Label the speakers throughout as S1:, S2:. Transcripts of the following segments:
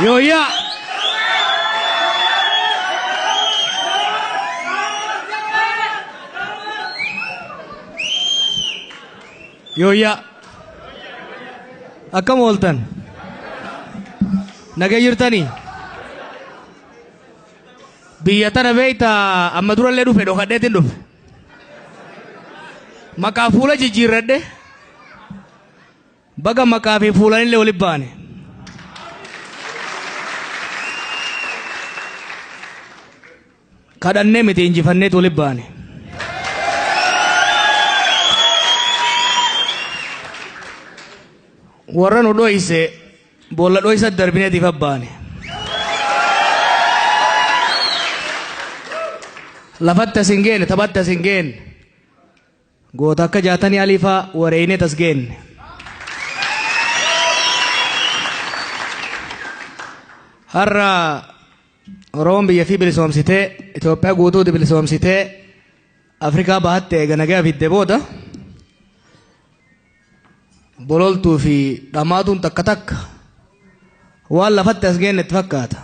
S1: Yoya. Yoya. Akkam ooltan? Nagaa jirtanii? Biyya tana beeyta amma durallee dhufe dhokadheetiin dhufe. Maqaa fuula jijjiirradhe. Baga maqaa fi fuulanillee walitti baane. Kadhannee miti injifanneet walitti baane. Warra nu dhoyse boolla dhoysa darbineetiif abbaane. Lafatti as hin geenne taphatti as hin geenne. Goota akka jaatanii aliifaa wareeyneet as geenne. Har'a Oromoon biyya fi bilisoomsitee Itoophiyaa guutuu bilisoomsitee Afrikaa bahaatti eega nagaa fidde booda bololtuu fi dhamaatuun takka takka waan lafatti as geennetti fakkaata.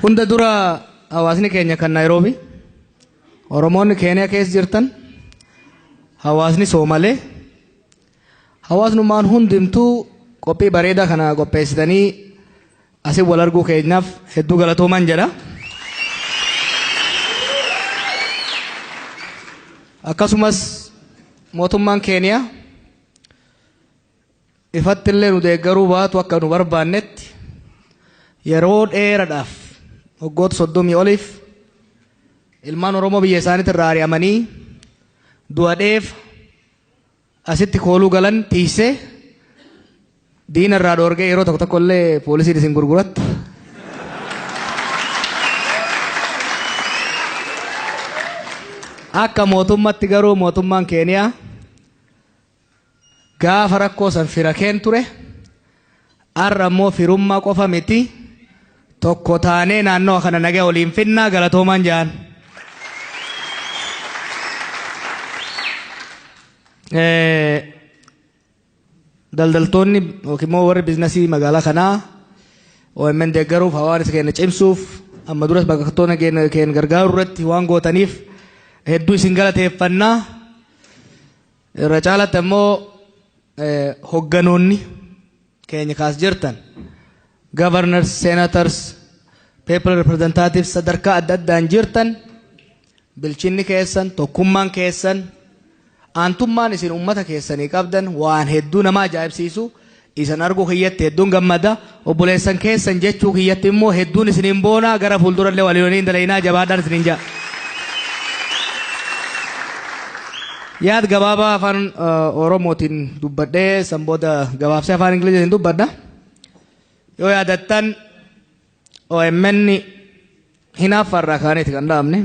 S1: Hunda dura hawaasni keenya kan Nairobi, Oromoonni Keeniyaa keessa jirtan, hawaasni Soomalee, hawaasnummaan hundumtuu qophii bareedaa kana qopheessitanii asii wal arguu keenyaaf hedduu galatooman jedha. Akkasumas mootummaan Keeniyaa ifatti illee nu deeggaruu baatu akka nu barbaannetti yeroo dheeraadhaaf waggoota 30 oliif ilmaan Oromoo biyya isaaniitti irraa ari'amanii du'adheef asitti kooluu galan tiisee diina irraa dhoorgee yeroo tokko tokko illee poolisiin isin gurgurattu. Akka mootummatti garuu mootummaan Keeniyaa gaafa rakkoo san fira keen ture har'a immoo firummaa qofa miti tokko taanee naannoo kana nagaa waliin finnaa galatoomaan jaan. Daldaltoonni yookiin immoo warri biizinasii magaalaa kanaa OMN deeggaruuf hawaasa keenya cimsuuf amma duras baqattoota keenya gargaaruu irratti waan gootaniif hedduu isin galateeffannaa. Irra caalatti immoo hogganoonni keenya kaas jirtan governors, senators, people representatives sadarkaa adda addaan jirtan bilchinni keessan tokkummaan keessan aantummaan isin ummata keessanii qabdan waan hedduu nama ajaa'ibsiisu isan arguu kiyyatti hedduun gammada obboleessan keessan jechuu kiyyatti immoo hedduun isiniin boona gara fuuldurallee waliin dalaynaa jabaadhaan isiniin jaa. Yaad gabaabaa afaan Oromootiin dubbadhee san booda gabaabsee afaan Ingiliziitiin dubbadha. Yoo yaadattan OMN hinaaffarraa kaaneeti kan dhaabne.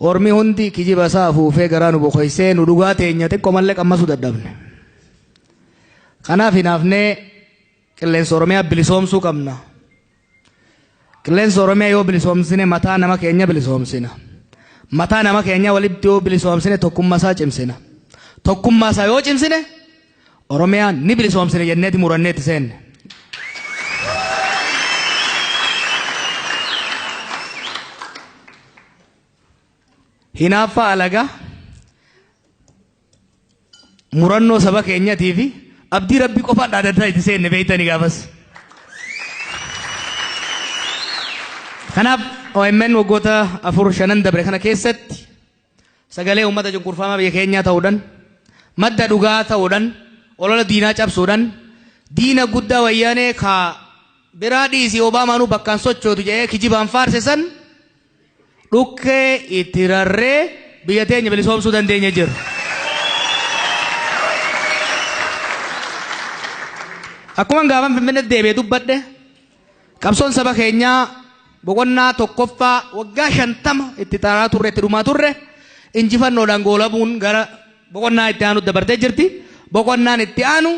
S1: Ormi hundi kijiba isaa afuufee garaa nu boqoysee nu dhugaa teenya xiqqoo mallee qammasuu dadhabne. Kanaaf hinaafnee qilleensa Oromiyaa bilisoomsuu qabna. Qilleensa Oromiyaa yoo bilisoomsine mataa nama keenya bilisoomsina. Mataa nama keenya walitti yoo bilisoomsine tokkummaa isaa cimsina. Tokkummaa isaa yoo cimsine Oromiyaa ni bilisoomsine jenneeti muranneeti seenne. Hinaaffaa alagaa murannoo saba keenyatii fi abdii rabbii qofaan dhaadaddaa itti seenne beeytanii gaafas. Kanaaf OMN waggoota 4-5 dabre kana keessatti sagalee uummata cunqurfamaa biyya keenyaa ta'uudhaan madda dhugaa ta'uudhaan olola diinaa cabsuudhaan diina guddaa wayyaanee ka biraa dhiisii Obaamaanuu bakkaan sochootu jedhee kijibaan faarse san dhukkee itti rarree biyya teenya bilisoomsuu dandeenya jira. Akkuma gaafan Finfinneetti deebi'ee dubbadhe qabsoon saba keenyaa boqonnaa tokkoffaa waggaa 50 itti xaaraa turre itti dhumaa turre injifannoodhaan goolabuun gara boqonnaa itti aanu dabartee jirti. Boqonnaan itti aanu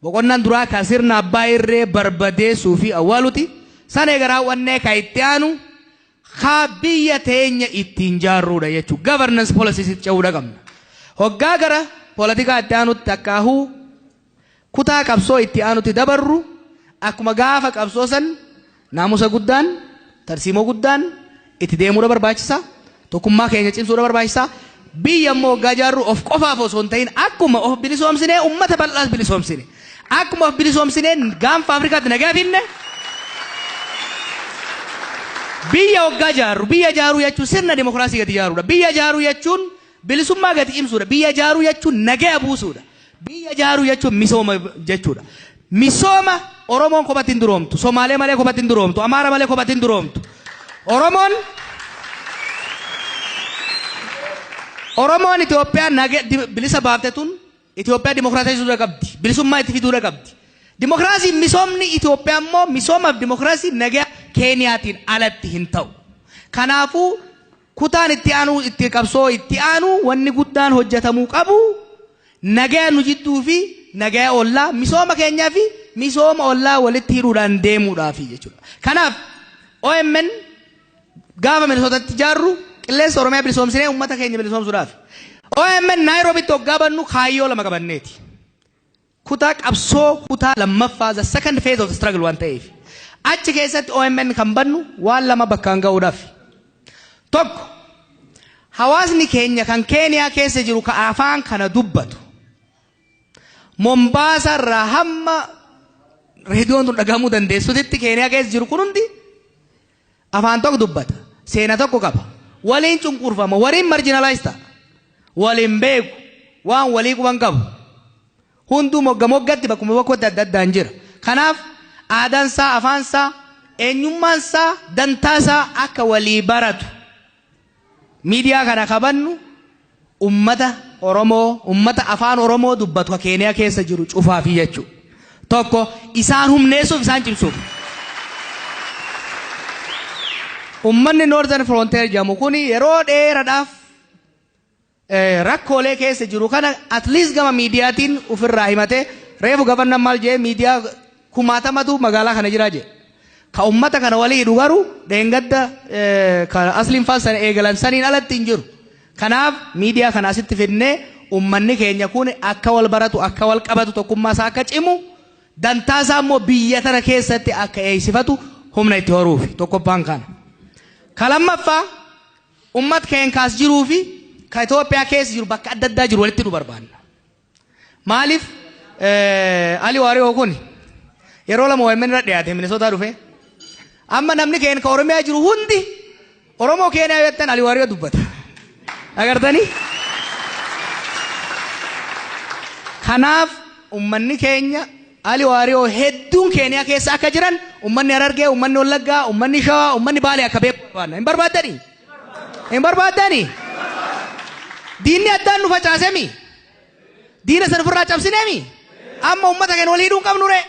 S1: boqonnaan duraa ka sirna abbaa irree barbadeessuu fi awwaaluti. Sanee garaa wannee ka itti aanu biyya teenya ittiin jaarruudha jechuudha. Governance policies itti ce'uudha qabna. Hoggaa gara poolitikaa itti aanutti akkaahuu kutaa qabsoo itti aanutti dabarru akkuma gaafa qabsoo san naamusa guddaan tarsiimoo guddaan itti deemuudha barbaachisa. Tokkummaa keenya cimsuudha barbaachisa. Biyya immoo hoggaa jaarru of qofaaf osoo hin ta'in akkuma of bilisoomsinee uummata bal'aas bilisoomsine. Akkuma of bilisoomsinee gaanfa Afrikaatti nagaa finne. Biyya hoggaa jaarru biyya jaaruu jechuun sirna dimokiraasii gadi jaaruudha. Biyya jaaruu jechuun bilisummaa gadi cimsuudha. Biyya jaaruu jechuun nagaa buusuudha. Biyya jaaruu jechuun misooma jechuudha. Misooma Oromoon kophaatti hin duroomtu. Somaalee malee kophaatti hin duroomtu. Amaara malee kophaatti hin duroomtu. Oromoon Itoophiyaa bilisa baaftetuun Itoophiyaa dimokiraatessuudha qabdi. Bilisummaa itti fiduudha qabdi. Dimokiraasiin misoomni Itoophiyaa immoo misoomaaf dimokiraasii nagaa Keeniyaatiin alatti hin ta'u. Kanaafuu kutaan itti aanu itti qabsoo itti aanu wanni guddaan hojjetamuu qabu nagaa nu jidduu fi nagaa ollaa misooma keenyaa fi misooma ollaa walitti hidhuudhaan deemuudhaaf jechuudha. Kanaaf OMN gaafa Minnesotatti jaarru qilleensa Oromiyaa bilisoomsinee uummata keenya bilisoomsuudhaaf. OMN Nairobitti hoggaa bannu kaayyoo lama qabanneeti. Kutaa qabsoo kutaa lammaffaa the second phase of the struggle waan ta'eef. Achi keessatti OMN kan bannu waan lama bakkaan ga'uudhaaf. Tokko hawaasni keenya kan Keeniyaa keessa jiru ka afaan kana dubbatu. Mombasa irraa hamma reediyoon tun dhagahamuu dandeessutti Keeniyaa keessa jiru kun hundi afaan tokko dubbata. Seenaa tokko qaba. Waliin cunqurfama. Waliin marginalize ta'a. Waliin beeku. Waan walii quban qabu. Hunduu moggatti bakkuma bakkoota adda addaan jira. Kanaaf aadaansaa, afaansaa, eenyummaansaa, dantaasaa akka walii baratu. Miidiyaa kana qabannu ummata Oromoo, ummata afaan Oromoo dubbatu Keeniyaa keessa jiru cufaafi jechuudha. Tokko isaan humneessuuf isaan cimsuuf. Ummanni Northern Frontier jedhamu kun yeroo dheeraadhaaf rakkoolee keessa jiru kana at least gama miidiyaatiin ofirraa himate reefu gafannan maal jee miidiyaa kumaatamatu magaalaa kana jira jee. Ka ummata kana walii hidhu garuu dheengadda ka asliin faasan eegalan saniin alatti hin jiru. Kanaaf miidiyaa kana asitti fidnee ummanni keenya kun akka wal baratu akka wal qabatu tokkummaa isaa akka cimu dantaasaa immoo biyya tana keessatti akka eeysifatu humna itti horuufi tokkoffaan kana. Kalammaffaa ummat keenya kaas jiruu fi ka Itoophiyaa keessa jiru bakka adda addaa jiru walitti nu barbaanna. Maaliif Ali Waariyoo kun yeroo lama OMN irra dhiyaate Minnesota dhufe amma namni keenya ka Oromiyaa jiru hundi Oromoo keenya yettan Ali Waariyoo dubbata. Agartanii? Kanaaf ummanni keenya Ali Waariyoo hedduun Keeniyaa keessa akka jiran ummanni Harargee, ummanni Wallaggaa, ummanni Shawaa, ummanni Baalee akka beeku barbaanna. Hin barbaaddanii? Hin barbaaddanii? Diinni addaan nu facaasemi? Diina san ofirraa cabsineemi? Amma ummata keenya walii hidhuun qabnu ree?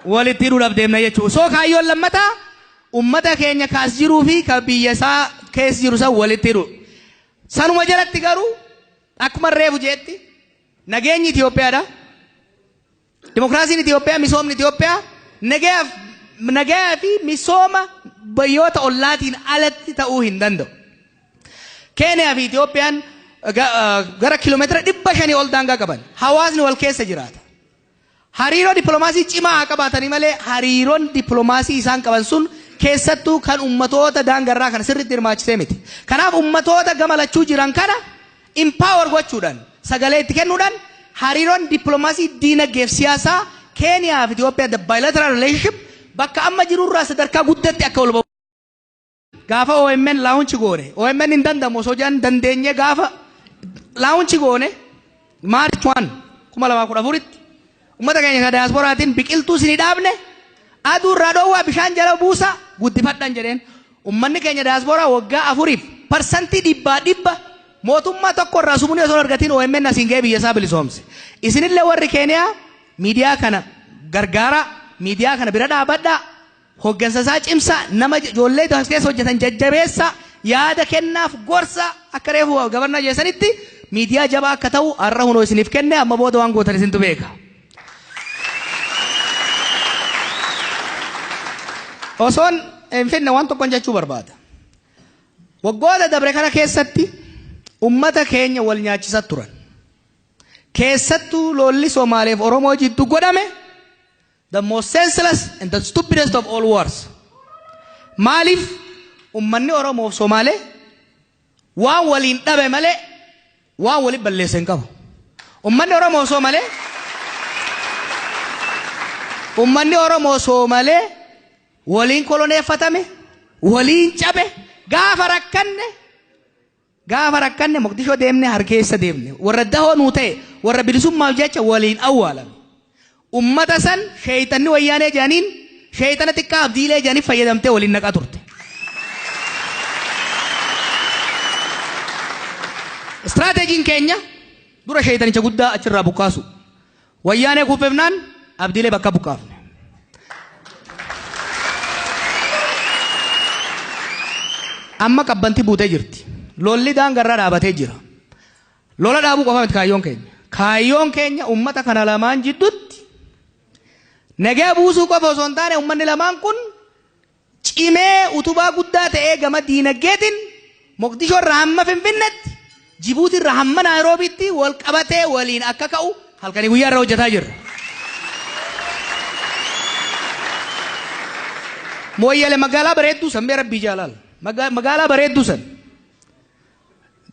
S1: Walitti hidhuudhaaf deemna jechuudha. Soo kaayyoon lammataa ummata keenya kaas jiruu fi ka biyya isaa keessa jiru san walitti hidhu. Sanuma jalatti garuu akkuma reefu jeetti nageenyi Itoophiyaadha. Dimokiraasiin Itoophiyaa, misoomni Itoophiyaa nagaa fi misooma biyyoota ollaatiin alatti ta'uu hin danda'u. Keeniyaa fi Itoophiyaan gara kiiloomeetira 500 ol daangaa qaban. Hawaasni wal keessa jiraata. Hariiroo dippiloomaasii cimaa qabaatanii malee hariiroon dippiloomaasii isaan qaban sun keessattuu kan ummatoota daangarraa kana sirriitti hirmaachisee miti. Kanaaf ummatoota gama lachuu jiran kana empower gochuudhaan sagalee itti kennuudhaan hariiroon dippiloomaasii diinagdeef siyaasaa Keeniyaa fi Itoophiyaa the bilateral relationship bakka amma jirurraa sadarkaa guddatti akka ol ba'u. Gaafa OMN laawunchi goone OMN hin dandamu osoo jedhan dandeenye gaafa laawunchi goone Maarch 1 2014tti ummata keenya ka diyaasporaatiin biqiltuu isinii dhaabne aduu irraa dhoowwaa bishaan jala buusa guddifadhan jedheen ummanni keenya diyaasporaa waggaa 4% 100 mootummaa tokko irraa sumurii osoo argatiin OMN asiin ga'ee biyya isaa bilisoomse. Isinillee warri Keeniyaa miidiyaa kana gargaara miidiyaa kana bira dhaabadhaa hoggansa isaa cimsa nama ijoollee keessa hojjetan jajjabeessa yaada kennaaf gorsa akka reefu gabarnaa jeessanitti miidiyaa jabaa akka ta'u har'a hunoo isiniif kenne amma booda waan gootan isintu beeka. Osoon hin finne waan tokkoon jechuu barbaada. Waggoota dabre kana keessatti ummata keenya wal nyaachisaa turan. Keessattuu lolli Somaaleef Oromoo jidduu godhame the most senseless and the stupidest of all wars. Maaliif ummanni Oromoof Somaalee waan waliin dhabe malee waan waliin balleesse hin qabu. Ummanni Oromoo Somaalee waliin koloneeffatame, waliin cabe, gaafa rakkanne Moqdishoo deemne harkeessa deemne warra dahoo nuu ta'e warra bilisummaaf jecha waliin awwaalame. Ummata san sheeytanni wayyaanee jaaniin sheeytana xiqqaa abdiilee jaaniif fayyadamtee waliin naqaa turte. Istiraatejjiin keenya dura sheeytanicha guddaa achirraa buqqaasu. Wayyaanee kuufeefnaan abdiilee bakka buqqaafne. Amma qabbanti buutee jirti. Lolli daangarraa dhaabatee jira. Lola dhaabuu qofa miti kaayyoon keenya. Kaayyoon keenya ummata kana lamaan jidduutti nagaa buusuu qofa osoo hin taane ummanni lamaan kun cimee utubaa guddaa ta'ee gama diinagdeetiin Moqdishoo irraa hamma Finfinneetti, Jibuutii irraa hamma Naayiroobiitti wal qabatee waliin akka ka'u halkanii guyyaa irra hojjetaa jirra. Mooyyalee magaalaa bareedduu san mee rabbii jaalala. Magaalaa bareedduu san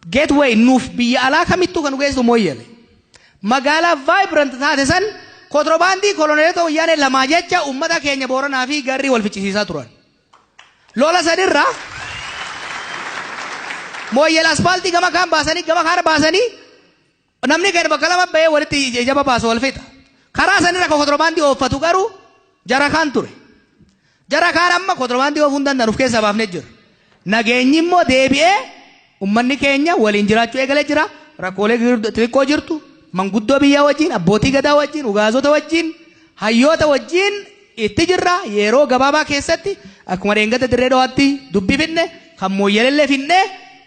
S1: gateway nuuf biyya alaa kamittuu kan geessu Mooyyalee. Magaalaa vibrant taate san kontrabaandii koloneetoo wayyaanee lamaa jecha ummata keenya Booranaa fi Garrii wal ficcisiisaa turan. Lola sadirraa Mooyyalee aspaaltii gama kaan baasanii gama kaan baasanii namni gadi bakka lama bahee walitti ijaba baasa wal fixa. Karaa sanirra kontrabaandii ooffatu garuu jara kaan ture. Jara kaan amma kontrabaandii oofuun danda'an of keessaa baafnee jira. Nageenyi immoo deebi'ee ummanni keenya waliin jiraachuu eegalee jira. Rakkoolee xixiqqoo jirtu. Manguddoo biyyaa wajjin, abbootii gadaa wajjin, ugaazota wajjin, hayyoota wajjin itti jirra. Yeroo gabaabaa keessatti akkuma deengata dirree dhawaatti dubbii finne kan Mooyyaleellee finne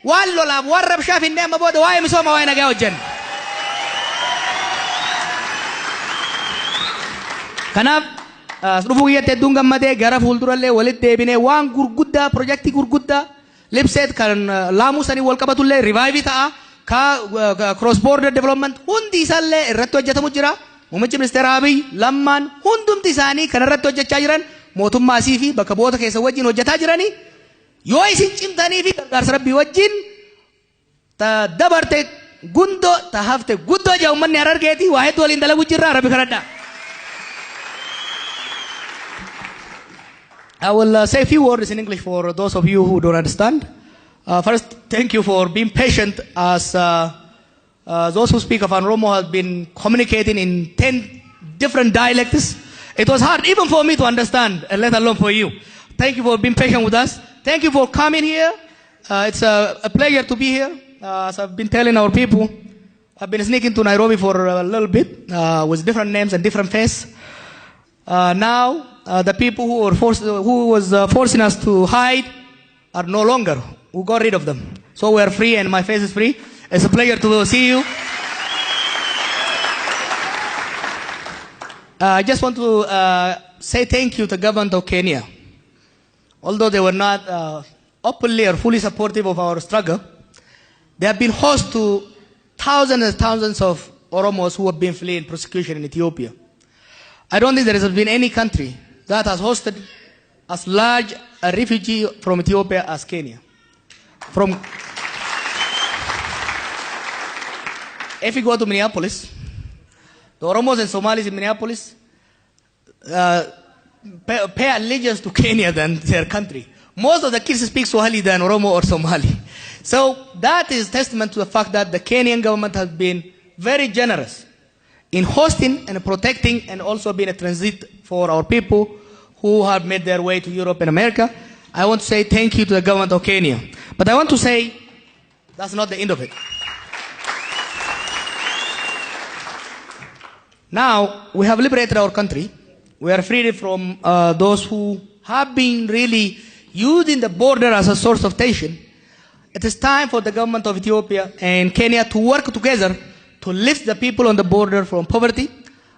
S1: waan lolaaf waan rabshaa finne amma booda waa'ee misooma waa'ee nagaa hojjenna. Kanaaf dhufuu kiyyatti hedduun gammadee gara fuuldurallee walitti deebinee waan gurguddaa pirojektii gurguddaa libseet kan laamuu sanii wal qabatullee rivaayivii ta'a. Cross border development hundi isaallee irratti hojjetamu jira. Muummichi ministeera Abiy lammaan hundumti isaanii kan irratti hojjechaa jiran mootummaasii fi bakka bu'oota keessa wajjin hojjetaa jiranii yoo isin cimtanii fi gargaarsa rabbii wajjin ta dabarte gundoo ta hafte guddoo jaa ummanni Harargeeti waa hedduu waliin dalagu jirra rabbi kadhadhaa. I will say a few words in English for those of you who don't understand. First, thank you for being patient as those who speak of Oromo have been communicating in 10 different dialects. It was hard even for me to understand, let alone for you. Thank you for being patient with us. Thank you for coming here. It's a pleasure to be here. As I've been telling our people, I've been sneaking to Nairobi for a little bit with different names and different faces. Now, the people who was forcing us to hide are no longer. We got rid of them. So we are free and my face is free. It's a pleasure to see you. I just want to say thank you to the government of Kenya. Although they were not openly or fully supportive of our struggle, they have been host to thousands and thousands of Oromos who have been fleeing persecution in Ethiopia. I don't think there has been any country that has hosted as large a refugee from Ethiopia as Kenya. If you go to Minneapolis, the Oromos and Somalis in Minneapolis pay allegiance to Kenya than their country. Most of the kids speak Swahili than Oromo or Somali. So that is testament to the fact that the Kenyan government has been very generous in hosting and protecting and also being a transit for our people who have made their way to Europe and America. I want to say thank you to the government of Kenya. But I want to say that's not the end of it. Now, we have liberated our country. We are freed from those who have been really using the border as a source of tension. It is time for the government of Ethiopia and Kenya to work together to lift the people on the border from poverty.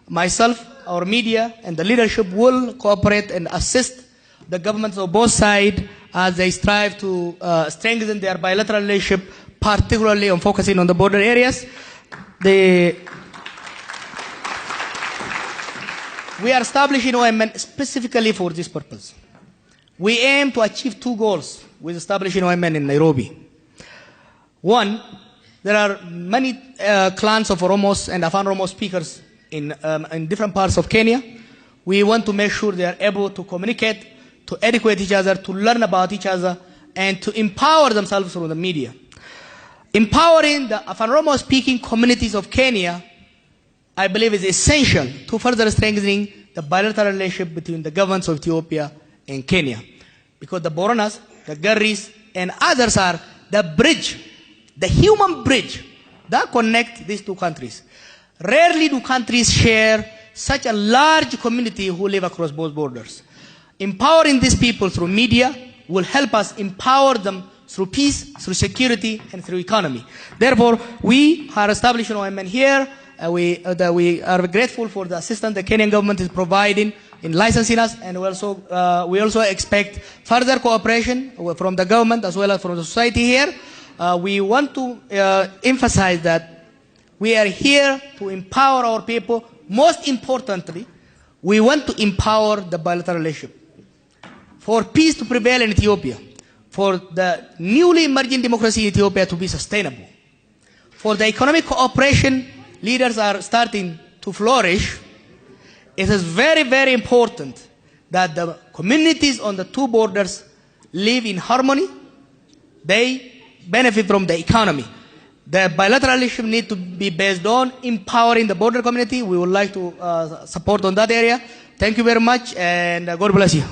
S1: Myself, our media, and the leadership will cooperate and assist the governments of both sides as they strive to strengthen their bilateral relationship, particularly on focusing on the border areas. We are establishing OMN specifically for this purpose. We aim to achieve two goals with establishing OMN in Nairobi. One, there are many clans of Oromos and Afan Oromo speakers in different parts of Kenya. We want to make sure they are able to communicate, to educate each other, to learn about each other, and to empower themselves through the media. Empowering the Afan Oromo speaking communities of Kenya, I believe, is essential to further strengthening the bilateral relationship between the governments of Ethiopia and Kenya. Because the Boronas, the Garris, and others are the bridge, the human bridge that connects these two countries. Rarely do countries share such a large community who live across both borders. Empowering these people through media will help us empower them through peace, through security, and through economy. Therefore, we are establishing OMN here. We are grateful for the assistance the Kenyan government is providing in licensing us, and we also expect further cooperation from the government as well as from the society here. We want to emphasize that we are here to empower our people. Most importantly, we want to empower the bilateral relationship. For peace to prevail in Ethiopia, for the newly emerging democracy in Ethiopia to be sustainable, for the economic cooperation leaders are starting to flourish, it is very, very important that the communities on the two borders live in harmony. They benefit from the economy. The bilateral relationship need to be based on empowering the border community. We would like to support on that area. Thank you very much, and God bless you.